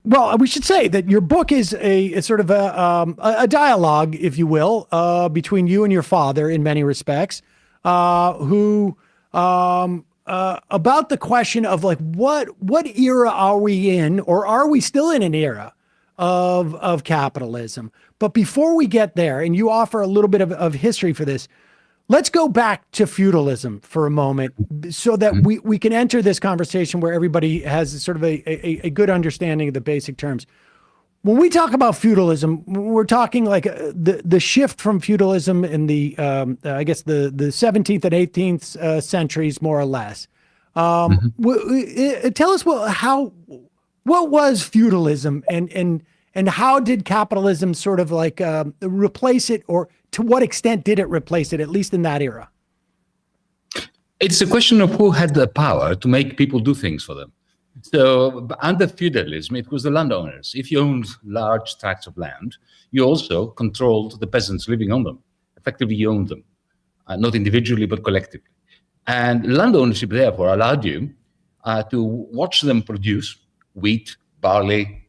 Well, we should say that your book is a sort of a dialogue, if you will, between you and your father in many respects, who about the question of like what era are we in, or are we still in an era of capitalism? But before we get there, and you offer a little bit of history for this, let's go back to feudalism for a moment so that we can enter this conversation where everybody has sort of a good understanding of the basic terms. When we talk about feudalism, we're talking like the shift from feudalism in the, I guess, the 17th and 18th centuries, more or less. Tell us what was feudalism and how did capitalism sort of like replace it, or to what extent did it replace it, at least in that era? It's a question of who had the power to make people do things for them. So under feudalism, it was the landowners. If you owned large tracts of land, you also controlled the peasants living on them. Effectively, you owned them, not individually, but collectively. And land ownership, therefore, allowed you to watch them produce wheat, barley,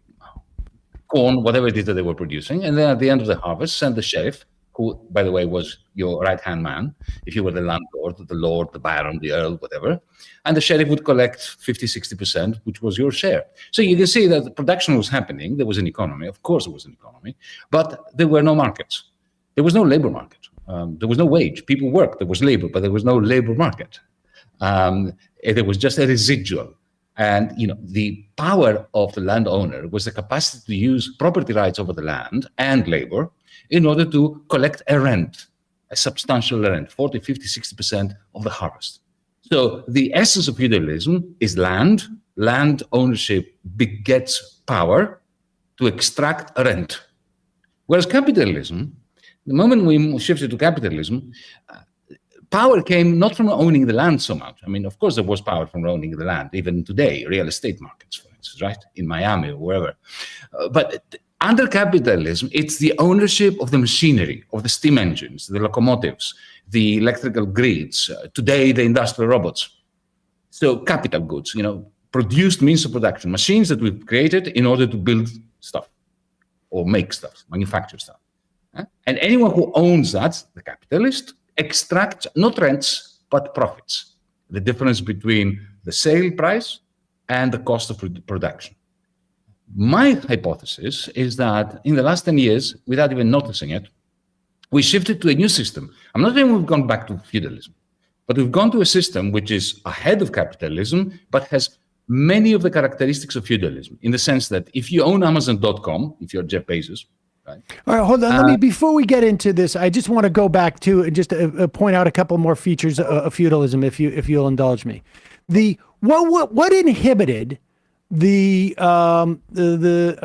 corn, whatever it is that they were producing. And then at the end of the harvest, send the sheriff, who, by the way, was your right-hand man, if you were the landlord, the lord, the baron, the earl, whatever. And the sheriff would collect 50, 60%, which was your share. So you can see that the production was happening. There was an economy. Of course there was an economy. But there were no markets. There was no labor market. There was no wage. People worked. There was labor, but there was no labor market. There was just a residual. And the power of the landowner was the capacity to use property rights over the land and labor in order to collect a rent, a substantial rent, 40, 50, 60% of the harvest. So the essence of feudalism is land. Land ownership begets power to extract a rent. Whereas capitalism, the moment we shifted to capitalism, power came not from owning the land so much. I mean, of course, there was power from owning the land, even today, real estate markets, for instance, right? In Miami or wherever. But under capitalism, it's the ownership of the machinery, of the steam engines, the locomotives, the electrical grids, today the industrial robots. So capital goods, produced means of production, machines that we've created in order to build stuff or make stuff, manufacture stuff. And anyone who owns that, the capitalist, extracts not rents, but profits. The difference between the sale price and the cost of production. My hypothesis is that in the last 10 years, without even noticing it, we shifted to a new system. I'm not saying we've gone back to feudalism, but we've gone to a system which is ahead of capitalism, but has many of the characteristics of feudalism, in the sense that if you own Amazon.com, if you're Jeff Bezos, right? All right, hold on. Let me, before we get into this, I just want to go back to just point out a couple more features of feudalism, if you'll indulge me. What inhibited I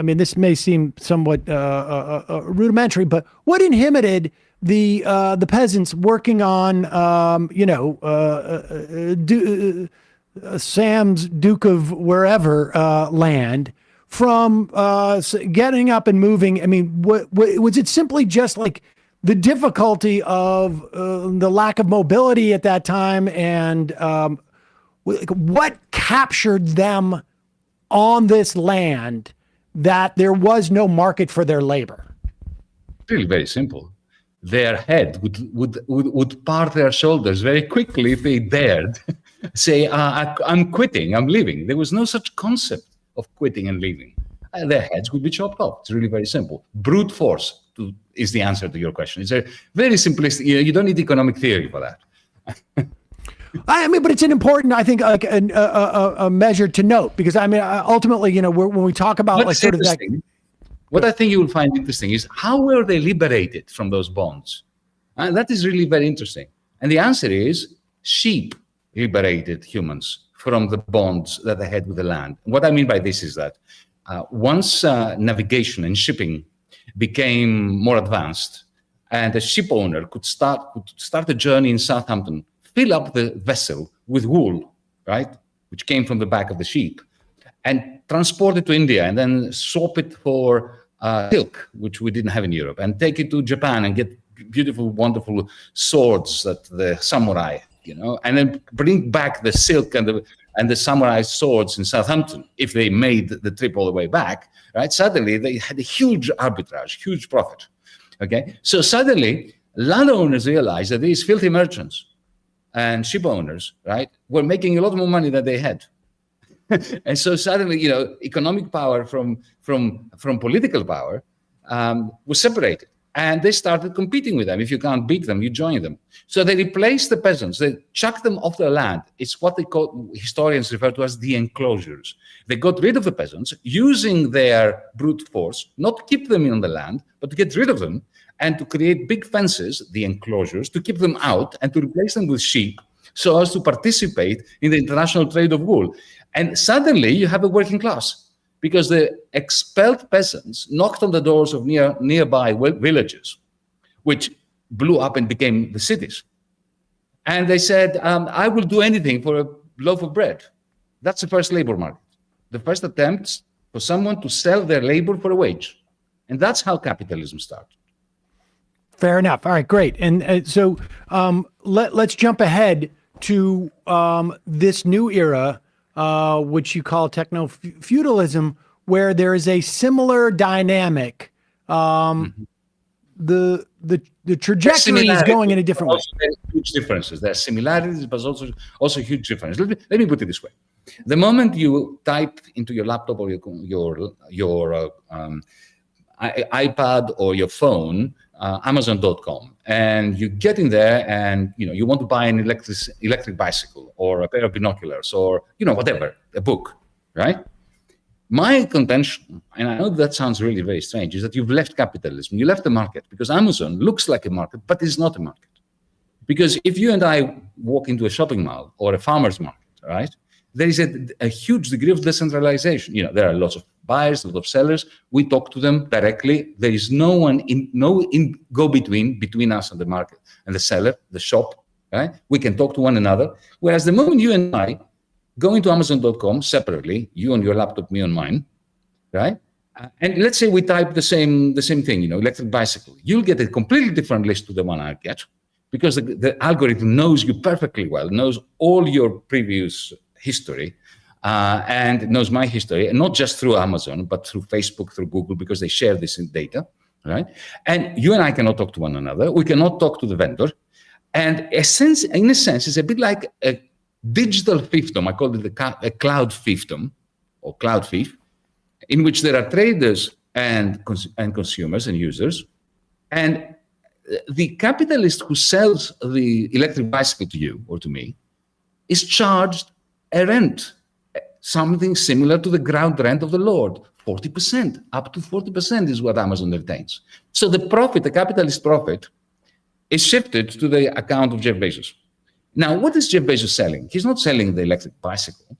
mean, this may seem somewhat rudimentary, but what inhibited the peasants working on Sam's Duke of wherever land from getting up and moving? I mean, what was it simply just like the difficulty of the lack of mobility at that time, and what captured them on this land that there was no market for their labor? Really very simple. Their head would part their shoulders very quickly if they dared say, I'm quitting, I'm leaving. There was no such concept of quitting and leaving. Their heads would be chopped off. It's really very simple. Brute force is the answer to your question. It's a very simplistic, you don't need economic theory for that. I mean, but it's an important, I think, like a measure to note, because I mean, ultimately, when we talk about like sort of that. What I think you will find interesting is how were they liberated from those bonds? And that is really very interesting. And the answer is sheep liberated humans from the bonds that they had with the land. And what I mean by this is that once navigation and shipping became more advanced, and a ship owner could start a journey in Southampton, fill up the vessel with wool, right, which came from the back of the sheep, and transport it to India, and then swap it for silk, which we didn't have in Europe, and take it to Japan and get beautiful, wonderful swords that the samurai, and then bring back the silk and and the samurai swords in Southampton, if they made the trip all the way back, right? Suddenly they had a huge arbitrage, huge profit. Okay, so suddenly landowners realized that these filthy merchants and ship owners, right, were making a lot more money than they had. And so suddenly, economic power from political power was separated. And they started competing with them. If you can't beat them, you join them. So they replaced the peasants. They chucked them off their land. It's what historians refer to as the enclosures. They got rid of the peasants using their brute force, not to keep them in the land, but to get rid of them and to create big fences, the enclosures, to keep them out and to replace them with sheep so as to participate in the international trade of wool. And suddenly you have a working class, because the expelled peasants knocked on the doors of nearby villages, which blew up and became the cities. And they said, I will do anything for a loaf of bread. That's the first labor market. The first attempts for someone to sell their labor for a wage. And that's how capitalism started. Fair enough. All right, great. And so let's jump ahead to this new era, which you call techno-feudalism, where there is a similar dynamic. The trajectory is going in a different way. There are huge differences. There are similarities, but also huge differences. Let me put it this way: the moment you type into your laptop or your iPad or your phone, Amazon.com, and you get in there and you want to buy an electric bicycle or a pair of binoculars or whatever, a book, right? My contention, and I know that sounds really very strange, is that you've left capitalism, you left the market, because Amazon looks like a market, but is not a market. Because if you and I walk into a shopping mall or a farmer's market, right, there is a huge degree of decentralization. There are lots of buyers, lots of sellers. We talk to them directly. There is no go-between between us and the market and the seller, the shop, right? We can talk to one another. Whereas the moment you and I go into Amazon.com separately, you on your laptop, me on mine, right? And let's say we type the same thing, electric bicycle. You'll get a completely different list to the one I get, because the algorithm knows you perfectly well, knows all your previous history, and knows my history, and not just through Amazon, but through Facebook, through Google, because they share this data, right? And you and I cannot talk to one another. We cannot talk to the vendor. And in a sense, it's a bit like a digital fiefdom. I call it a cloud fiefdom, or cloud fief, in which there are traders and consumers and users. And the capitalist who sells the electric bicycle to you or to me is charged a rent, something similar to the ground rent of the Lord. 40%, up to 40% is what Amazon retains. So the profit, the capitalist profit, is shifted to the account of Jeff Bezos. Now, what is Jeff Bezos selling? He's not selling the electric bicycle.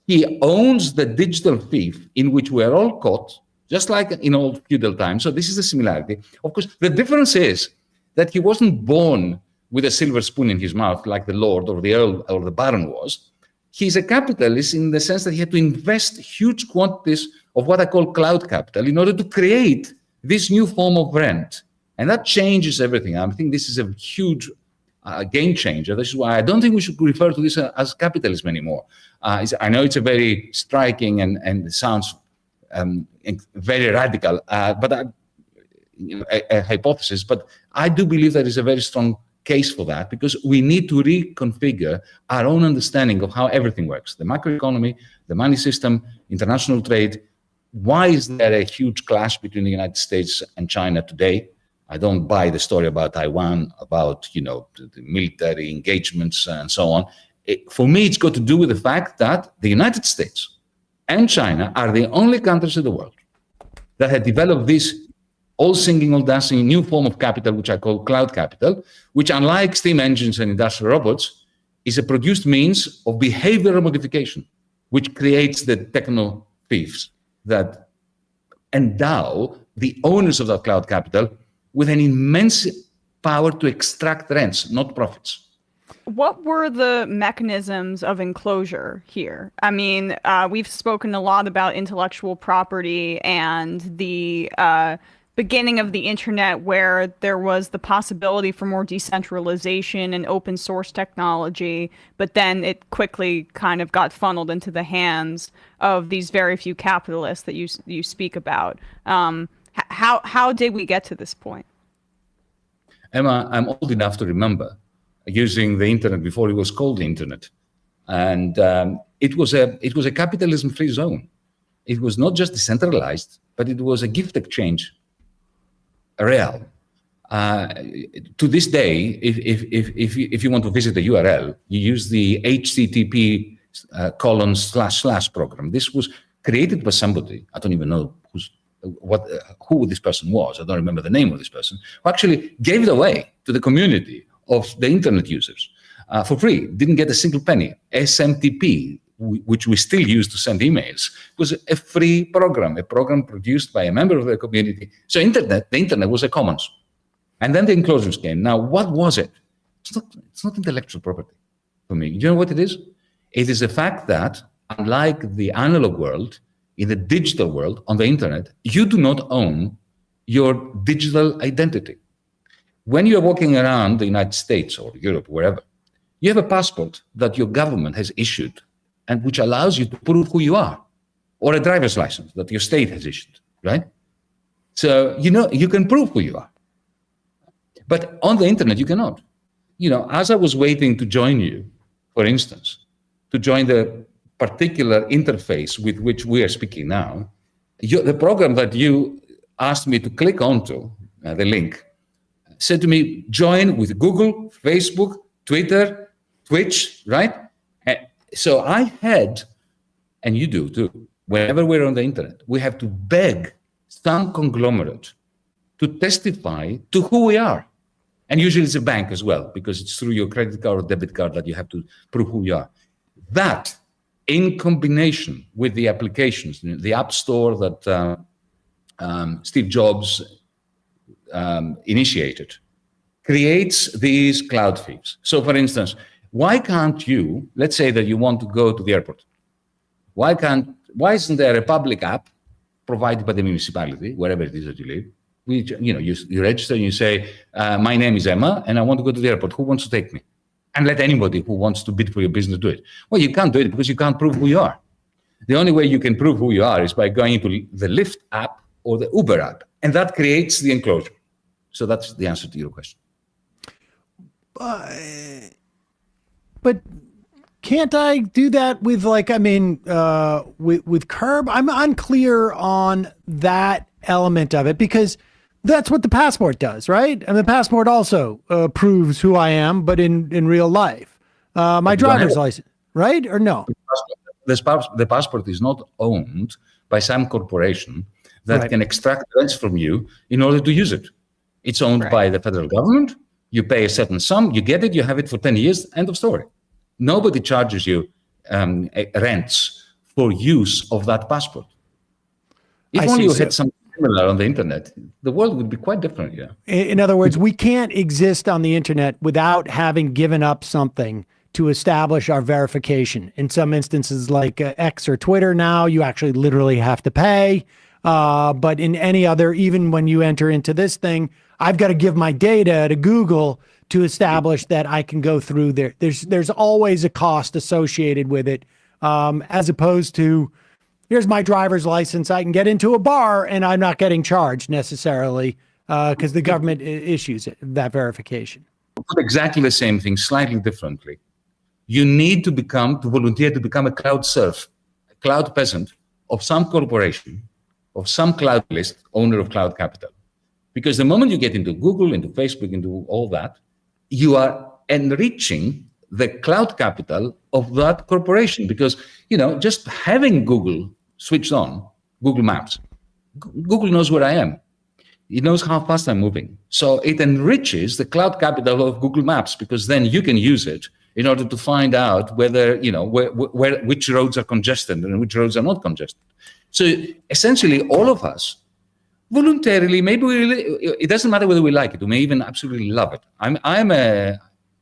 He owns the digital thief in which we're all caught, just like in old feudal times. So this is the similarity. Of course, the difference is that he wasn't born with a silver spoon in his mouth like the Lord or the Earl or the Baron was. He's a capitalist in the sense that he had to invest huge quantities of what I call cloud capital in order to create this new form of rent. And that changes everything. I think this is a huge game changer. This is why I don't think we should refer to this as capitalism anymore. I know it's a very striking and it sounds very radical, but a hypothesis. But I do believe there is a very strong case for that, because we need to reconfigure our own understanding of how everything works. The macroeconomy, the money system, international trade. Why is there a huge clash between the United States and China today? I don't buy the story about Taiwan, about the military engagements and so on. For me, it's got to do with the fact that the United States and China are the only countries in the world that have developed this all singing, all dancing new form of capital, which I call cloud capital, which, unlike steam engines and industrial robots, is a produced means of behavioral modification, which creates the techno thieves that endow the owners of that cloud capital with an immense power to extract rents, not profits. What were the mechanisms of enclosure here? I mean, we've spoken a lot about intellectual property and the beginning of the internet, where there was the possibility for more decentralization and open source technology, but then it quickly kind of got funneled into the hands of these very few capitalists that you speak about. How did we get to this point? Emma, I'm old enough to remember using the internet before it was called the internet, and it was a capitalism-free zone. It was not just decentralized, but it was a gift exchange, real. To this day, if you want to visit a URL, you use the HTTP :/ program. This was created by somebody. I don't even know who this person was. I don't remember the name of this person, who actually gave it away to the community of the internet users for free. Didn't get a single penny. SMTP, which we still use to send emails, was a free program, a program produced by a member of the community. So the internet was a commons. And then the enclosures came. Now, what was it? It's not intellectual property for me. You know what it is? It is the fact that, unlike the analog world, in the digital world, on the internet, you do not own your digital identity. When you're walking around the United States or Europe, wherever, you have a passport that your government has issued and which allows you to prove who you are, or a driver's license that your state has issued, right? So, you can prove who you are. But on the internet, you cannot. As I was waiting to join you, for instance, to join the particular interface with which we are speaking now, the program that you asked me to click onto, the link, said to me, join with Google, Facebook, Twitter, Twitch, right? So I had, and you do too, whenever we're on the internet, we have to beg some conglomerate to testify to who we are. And usually it's a bank as well, because it's through your credit card or debit card that you have to prove who you are. That, in combination with the applications, the App Store that Steve Jobs initiated, creates these cloud thieves. So, for instance, why can't you, let's say that you want to go to the airport. Why isn't there a public app provided by the municipality, wherever it is that you live? You register and you say, my name is Emma and I want to go to the airport. Who wants to take me? And let anybody who wants to bid for your business do it. Well, you can't do it because you can't prove who you are. The only way you can prove who you are is by going into the Lyft app or the Uber app. And that creates the enclosure. So that's the answer to your question. But can't I do that with with Curb? I'm unclear on that element of it, because that's what the passport does, right? And the passport also proves who I am, but in real life. My driver's license, right? Or no? The passport is not owned by some corporation that can extract funds from you in order to use it. It's owned by the federal government. You pay a certain sum, you get it, you have it for 10 years, end of story. Nobody charges you rents for use of that passport. If only you had something similar on the internet, the world would be quite different. Yeah. In other words, we can't exist on the internet without having given up something to establish our verification. In some instances, like X or Twitter now, you actually literally have to pay. But in any other, even when you enter into this thing, I've got to give my data to Google to establish that I can go through there. There's always a cost associated with it, as opposed to, here's my driver's license, I can get into a bar and I'm not getting charged necessarily because the government issues that verification. Exactly the same thing, slightly differently. You need to volunteer to become a cloud serf, a cloud peasant of some corporation, of some cloud list, owner of cloud capital. Because the moment you get into Google, into Facebook, into all that, you are enriching the cloud capital of that corporation. Because, just having Google switched on, Google Maps, Google knows where I am. It knows how fast I'm moving. So it enriches the cloud capital of Google Maps, because then you can use it in order to find out whether, which roads are congested and which roads are not congested. So essentially, all of us, voluntarily, maybe it doesn't matter whether we like it, we may even absolutely love it. I'm an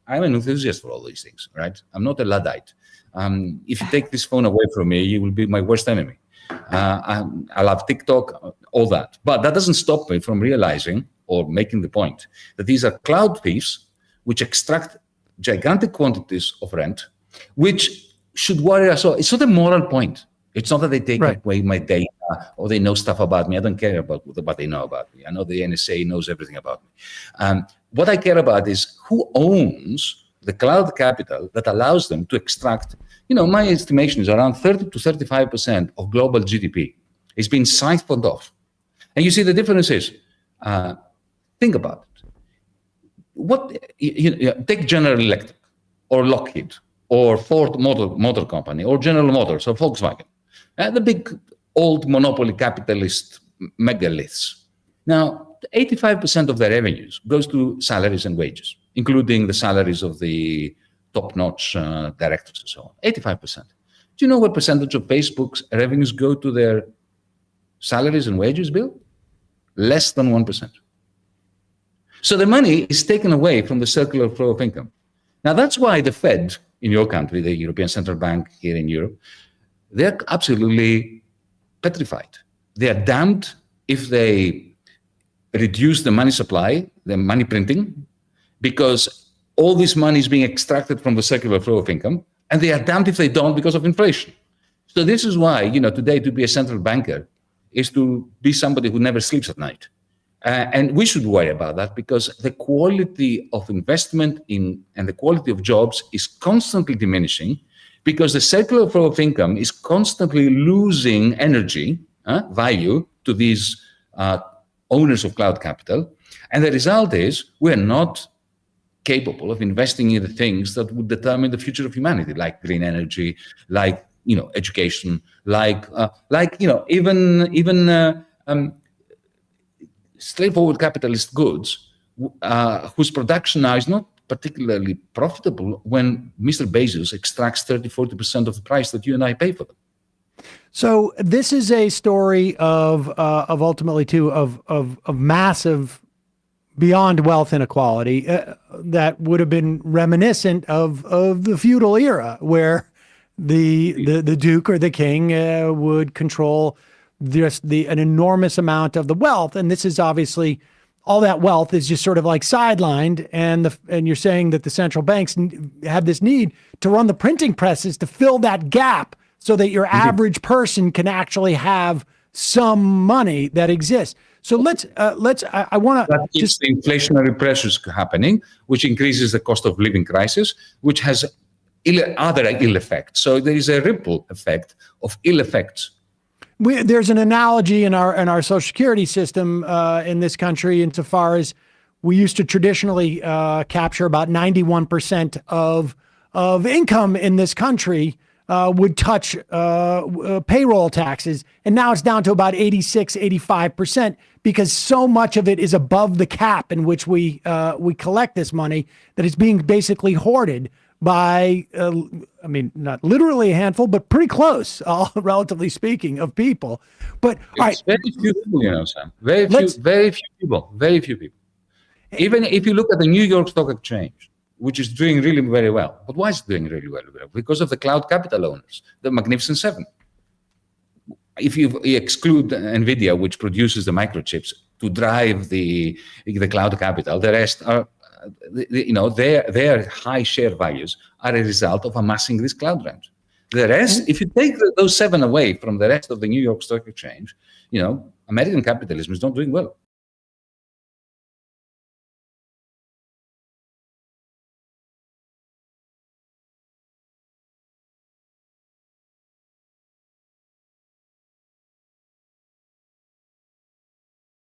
enthusiast for all these things, right? I'm not a Luddite. If you take this phone away from me, you will be my worst enemy. I love TikTok, all that. But that doesn't stop me from realizing or making the point that these are cloud thieves which extract gigantic quantities of rent, which should worry us all. It's not a moral point. It's not that they take away my data or they know stuff about me. I don't care about what they know about me. I know the NSA knows everything about me. What I care about is who owns the cloud capital that allows them to extract, my estimation is around 30 to 35% of global GDP is being siphoned off. And you see the difference is, think about it. Take General Electric or Lockheed or Ford Motor Company or General Motors or Volkswagen. The big old monopoly capitalist megaliths. Now, 85% of their revenues goes to salaries and wages, including the salaries of the top-notch directors and so on. 85%. Do you know what percentage of Facebook's revenues go to their salaries and wages, Bill? Less than 1%. So the money is taken away from the circular flow of income. Now, that's why the Fed in your country, the European Central Bank here in Europe, they're absolutely petrified. They are damned if they reduce the money supply, the money printing, because all this money is being extracted from the circular flow of income, and they are damned if they don't because of inflation. So this is why, today to be a central banker is to be somebody who never sleeps at night. And we should worry about that because the quality of investment and the quality of jobs is constantly diminishing because the circular flow of income is constantly losing energy, value to these owners of cloud capital. And the result is we're not capable of investing in the things that would determine the future of humanity, like green energy, like, education, even straightforward capitalist goods whose production now is not particularly profitable when Mr. Bezos extracts 30-40% of the price that you and I pay for them. So this is a story of ultimately too of massive beyond wealth inequality that would have been reminiscent of the feudal era, where the duke or the king would control an enormous amount of the wealth, and this is obviously all that wealth is just sort of like sidelined, and you're saying that the central banks have this need to run the printing presses to fill that gap so that your average person can actually have some money that exists. So I want to just the inflationary pressures happening, which increases the cost of living crisis, which has other ill effects. So there is a ripple effect of ill effects. There's an analogy in our Social Security system in this country, insofar as we used to traditionally capture about 91% of income in this country would touch payroll taxes, and now it's down to about 86-85% because so much of it is above the cap in which we collect this money that it's being basically hoarded by, not literally a handful, but pretty close, relatively speaking, of people. But all right, very few people, Sam. Very few people. Even if you look at the New York Stock Exchange, which is doing really very well. But why is it doing really well? Because of the cloud capital owners, the Magnificent Seven. If you exclude NVIDIA, which produces the microchips to drive the cloud capital, the rest are, their high share values are a result of amassing this cloud rent. The rest, if you take those seven away from the rest of the New York Stock Exchange, American capitalism is not doing well.